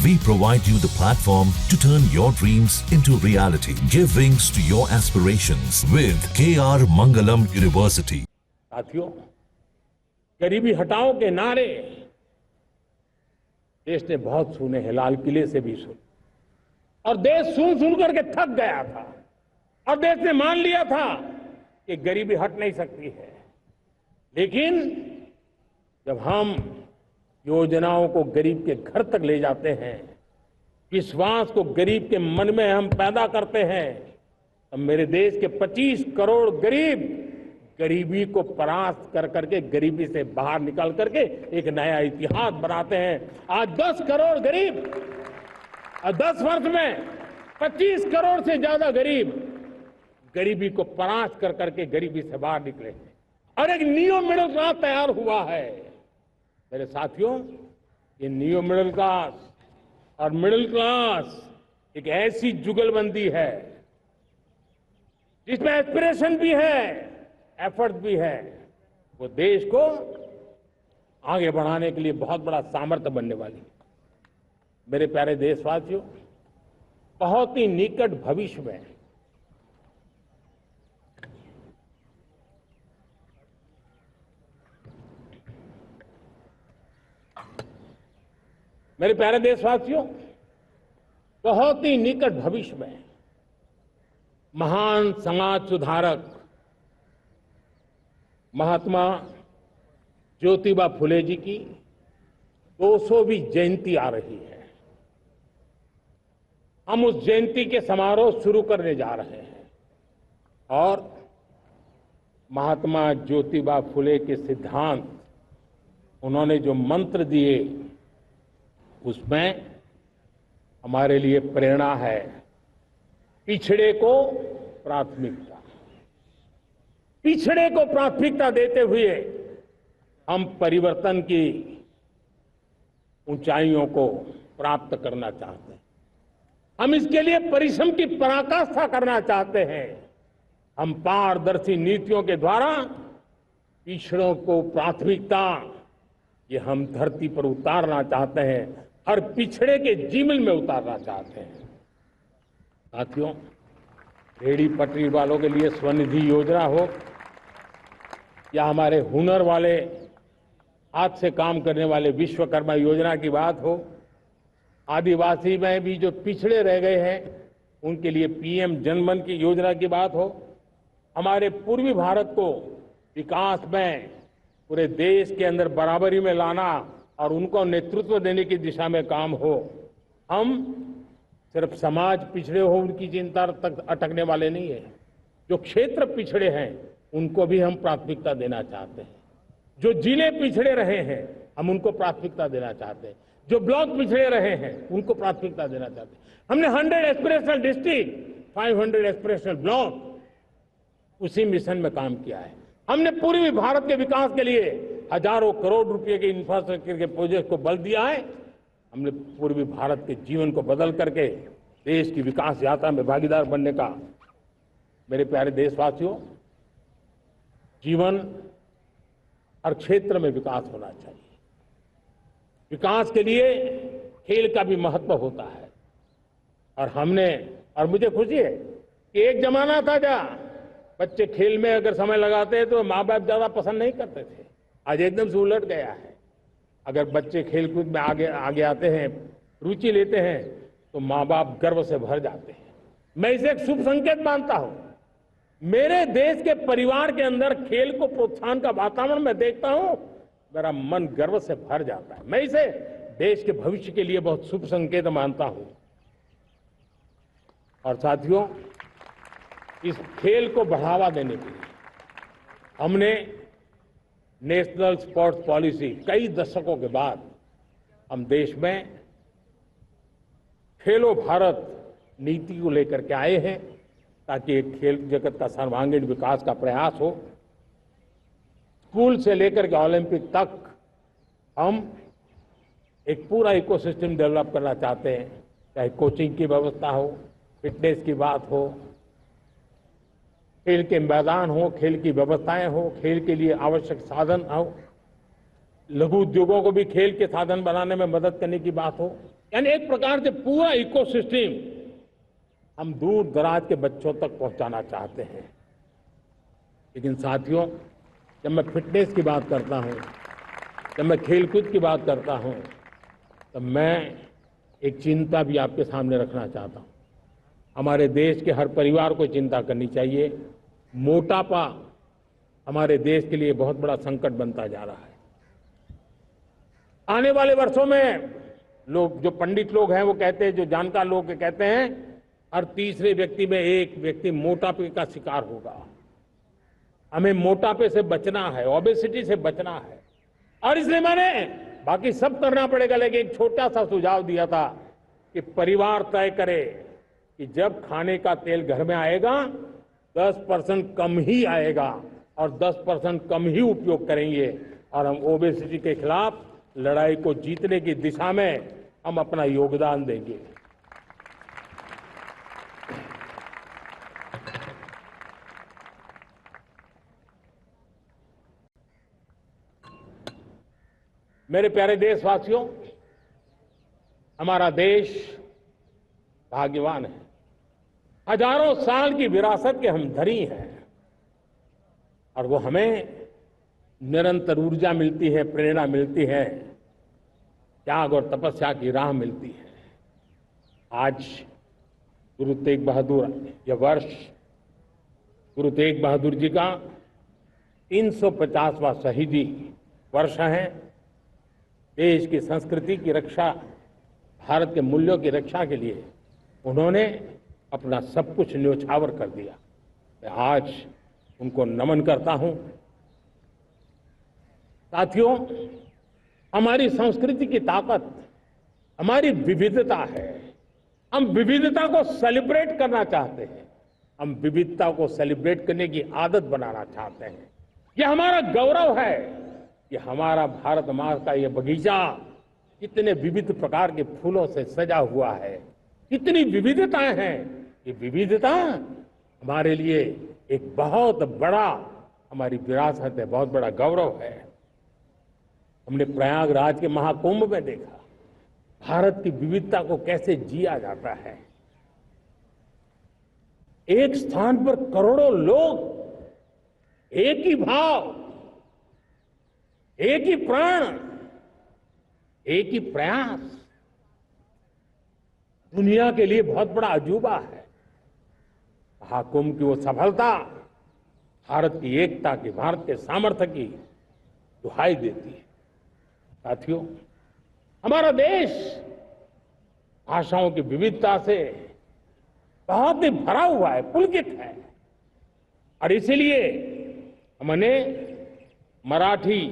We provide you the platform to turn your dreams into reality. Give wings to your aspirations with KR Mangalam University. साथियों, गरीबी हटाओ के नारे देश ने बहुत सुने हैं, लाल किले से भी सुने, और देश सुन सुन करके थक गया था और देश ने मान लिया था कि गरीबी हट नहीं सकती है। लेकिन जब हम योजनाओं को गरीब के घर तक ले जाते हैं, विश्वास को गरीब के मन में हम पैदा करते हैं, तब मेरे देश के 25 करोड़ गरीब गरीबी को परास्त कर करके, गरीबी से बाहर निकल करके एक नया इतिहास बनाते हैं। आज 10 करोड़ गरीब और 10 वर्ष में 25 करोड़ से ज्यादा गरीब गरीबी को परास्त कर करके गरीबी से बाहर निकले हैं और एक न्यू मिडिल क्लास तैयार हुआ है। मेरे साथियों, ये न्यू मिडिल क्लास और मिडिल क्लास एक ऐसी जुगलबंदी है जिसमें एस्पिरेशन भी है, एफर्ट भी है। वो देश को आगे बढ़ाने के लिए बहुत बड़ा सामर्थ्य बनने वाली है। मेरे प्यारे देशवासियों, बहुत ही निकट भविष्य में मेरे प्यारे देशवासियों, बहुत ही निकट भविष्य में महान समाज सुधारक महात्मा ज्योतिबा फुले जी की 200वीं जयंती आ रही है। हम उस जयंती के समारोह शुरू करने जा रहे हैं और महात्मा ज्योतिबा फुले के सिद्धांत, उन्होंने जो मंत्र दिए, उसमें हमारे लिए प्रेरणा है। पिछड़े को प्राथमिकता, पिछड़े को प्राथमिकता देते हुए हम परिवर्तन की ऊंचाइयों को प्राप्त करना चाहते हैं। हम इसके लिए परिश्रम की पराकाष्ठा करना चाहते हैं। हम पारदर्शी नीतियों के द्वारा पिछड़ों को प्राथमिकता, ये हम धरती पर उतारना चाहते हैं, हर पिछड़े के जीवन में उतारना चाहते हैं। साथियों, रेहड़ी पटरी वालों के लिए स्वनिधि योजना हो या हमारे हुनर वाले, हाथ से काम करने वाले विश्वकर्मा योजना की बात हो, आदिवासी में भी जो पिछड़े रह गए हैं उनके लिए पीएम जनमन की योजना की बात हो, हमारे पूर्वी भारत को विकास में पूरे देश के अंदर बराबरी में लाना और उनको नेतृत्व देने की दिशा में काम हो, हम सिर्फ समाज पिछड़े हो उनकी चिंता तक अटकने वाले नहीं है। जो क्षेत्र पिछड़े हैं उनको भी हम प्राथमिकता देना चाहते हैं। जो जिले पिछड़े रहे हैं हम उनको प्राथमिकता देना चाहते हैं। जो ब्लॉक पिछड़े रहे हैं उनको प्राथमिकता देना चाहते हैं। हमने 100 एस्पिरेशनल डिस्ट्रिक्ट, 500 एस्पिरेशनल ब्लॉक, उसी मिशन में काम किया है। हमने पूर्वी भारत के विकास के लिए हजारों करोड़ रुपए के इंफ्रास्ट्रक्चर के प्रोजेक्ट को बल दिया है। हमने पूर्वी भारत के जीवन को बदल करके देश की विकास यात्रा में भागीदार बनने का, मेरे प्यारे देशवासियों, जीवन हर क्षेत्र में विकास होना चाहिए। विकास के लिए खेल का भी महत्व होता है और मुझे खुशी है कि एक जमाना था जहाँ बच्चे खेल में अगर समय लगाते हैं तो माँ बाप ज्यादा पसंद नहीं करते थे। आज एकदम से उलट गया है। अगर बच्चे खेलकूद में आगे आते हैं, रुचि लेते हैं, तो माँ बाप गर्व से भर जाते हैं। मैं इसे एक शुभ संकेत मानता हूं। मेरे देश के परिवार के अंदर खेल को प्रोत्साहन का वातावरण मैं देखता हूं, मेरा मन गर्व से भर जाता है। मैं इसे देश के भविष्य के लिए बहुत शुभ संकेत मानता हूं। और साथियों, इस खेल को बढ़ावा देने के लिए हमने नेशनल स्पोर्ट्स पॉलिसी, कई दशकों के बाद हम देश में खेलो भारत नीति को लेकर के आए हैं ताकि खेल जगत का सर्वांगीण विकास का प्रयास हो। स्कूल से लेकर के ओलंपिक तक हम एक पूरा इकोसिस्टम डेवलप करना चाहते हैं, चाहे कोचिंग की व्यवस्था हो, फिटनेस की बात हो, खेल के मैदान हो, खेल की व्यवस्थाएं हो, खेल के लिए आवश्यक साधन हो, लघु उद्योगों को भी खेल के साधन बनाने में मदद करने की बात हो, यानी एक प्रकार से पूरा इकोसिस्टम हम दूर दराज के बच्चों तक पहुंचाना चाहते हैं। लेकिन साथियों, जब मैं फिटनेस की बात करता हूं, जब मैं खेलकूद की बात करता हूं, तो मैं एक चिंता भी आपके सामने रखना चाहता हूं। हमारे देश के हर परिवार को चिंता करनी चाहिए। मोटापा हमारे देश के लिए बहुत बड़ा संकट बनता जा रहा है। आने वाले वर्षों में लोग, जो पंडित लोग हैं वो कहते हैं, जो जानकार लोग कहते हैं, हर तीसरे व्यक्ति में एक व्यक्ति मोटापे का शिकार होगा। हमें मोटापे से बचना है, ओबेसिटी से बचना है, और इसलिए मैंने बाकी सब करना पड़ेगा, लेकिन एक छोटा सा सुझाव दिया था कि परिवार तय करे कि जब खाने का तेल घर में आएगा 10% कम ही आएगा और 10% कम ही उपयोग करेंगे, और हम ओबेसिटी के खिलाफ लड़ाई को जीतने की दिशा में हम अपना योगदान देंगे। मेरे प्यारे देशवासियों, हमारा देश भाग्यवान है। हजारों साल की विरासत के हम धनी हैं, और वो हमें निरंतर ऊर्जा मिलती है, प्रेरणा मिलती है, त्याग और तपस्या की राह मिलती है। आज गुरु तेग बहादुर, यह वर्ष गुरु तेग बहादुर जी का 350वां शहीदी वर्ष है। देश की संस्कृति की रक्षा, भारत के मूल्यों की रक्षा के लिए उन्होंने अपना सब कुछ न्योछावर कर दिया। मैं आज उनको नमन करता हूं। साथियों, हमारी संस्कृति की ताकत हमारी विविधता है। हम विविधता को सेलिब्रेट करना चाहते हैं, हम विविधता को सेलिब्रेट करने की आदत बनाना चाहते हैं। यह हमारा गौरव है कि हमारा भारत माँ का यह बगीचा कितने विविध प्रकार के फूलों से सजा हुआ है, कितनी विविधताएं हैं। ये विविधता हमारे लिए एक बहुत बड़ा, हमारी विरासत है, बहुत बड़ा गौरव है। हमने प्रयागराज के महाकुंभ में देखा भारत की विविधता को कैसे जिया जाता है। एक स्थान पर करोड़ों लोग, एक ही भाव, एक ही प्राण, एक ही प्रयास, दुनिया के लिए बहुत बड़ा अजूबा है। महाकुंभ की वो सफलता भारत की एकता की, भारत के सामर्थ्य की दुहाई देती है। साथियों, हमारा देश भाषाओं की विविधता से बहुत ही भरा हुआ है, पुलकित है, और इसीलिए हमने मराठी,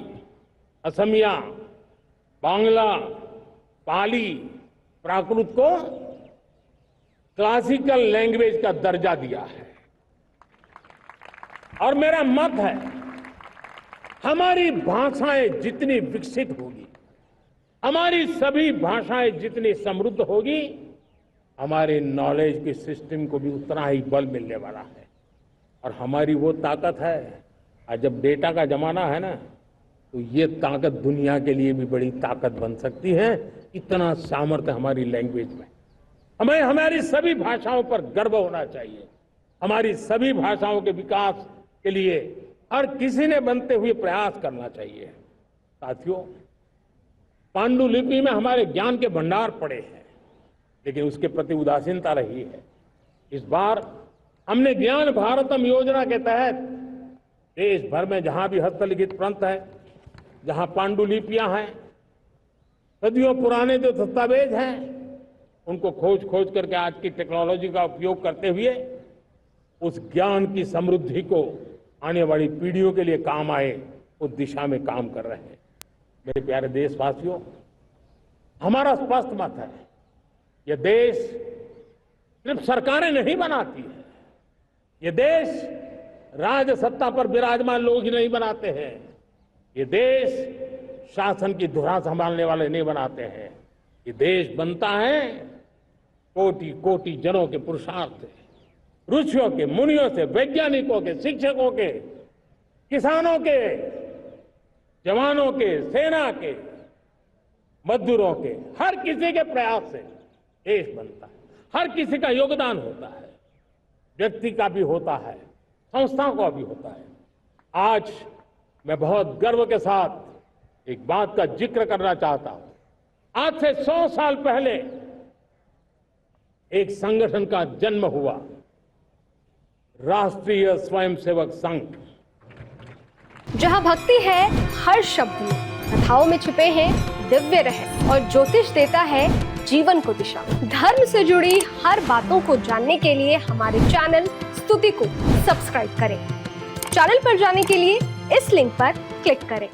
असमिया, बांग्ला, पाली, प्राकृत को क्लासिकल लैंग्वेज का दर्जा दिया है। और मेरा मत है, हमारी भाषाएं जितनी विकसित होगी, हमारी सभी भाषाएं जितनी समृद्ध होगी, हमारे नॉलेज के सिस्टम को भी उतना ही बल मिलने वाला है। और हमारी वो ताकत है, आज जब डेटा का जमाना है ना, तो ये ताकत दुनिया के लिए भी बड़ी ताकत बन सकती है। इतना सामर्थ्य हमारी लैंग्वेज में। हमें हमारी सभी भाषाओं पर गर्व होना चाहिए। हमारी सभी भाषाओं के विकास के लिए हर किसी ने बनते हुए प्रयास करना चाहिए। साथियों, पांडुलिपि में हमारे ज्ञान के भंडार पड़े हैं, लेकिन उसके प्रति उदासीनता रही है। इस बार हमने ज्ञान भारतम योजना के तहत देश भर में जहां भी हस्तलिखित ग्रंथ है, जहां पांडुलिपियां हैं, सदियों पुराने जो दस्तावेज हैं, उनको खोज खोज करके आज की टेक्नोलॉजी का उपयोग करते हुए उस ज्ञान की समृद्धि को आने वाली पीढ़ियों के लिए काम आए, उस दिशा में काम कर रहे हैं। मेरे प्यारे देशवासियों, हमारा स्पष्ट मत है, यह देश सिर्फ सरकारें नहीं बनाती है, ये देश राज सत्ता पर विराजमान लोग ही नहीं बनाते हैं, ये देश शासन की धुरा संभालने वाले नहीं बनाते हैं। ये देश बनता है कोटि कोटि जनों के पुरुषार्थ से, ऋषियों के, मुनियों से, वैज्ञानिकों के, शिक्षकों के, किसानों के, जवानों के, सेना के, मजदूरों के, हर किसी के प्रयास से देश बनता है। हर किसी का योगदान होता है, व्यक्ति का भी होता है, संस्थाओं का भी होता है। आज मैं बहुत गर्व के साथ एक बात का जिक्र करना चाहता हूं। आज से 100 साल पहले एक संगठन का जन्म हुआ, राष्ट्रीय स्वयंसेवक संघ। जहां भक्ति है हर शब्द में, कथाओं में छुपे हैं दिव्य रहस्य और ज्योतिष देता है जीवन को दिशा। धर्म से जुड़ी हर बातों को जानने के लिए हमारे चैनल स्तुति को सब्सक्राइब करें। चैनल पर जाने के लिए इस लिंक पर क्लिक करें।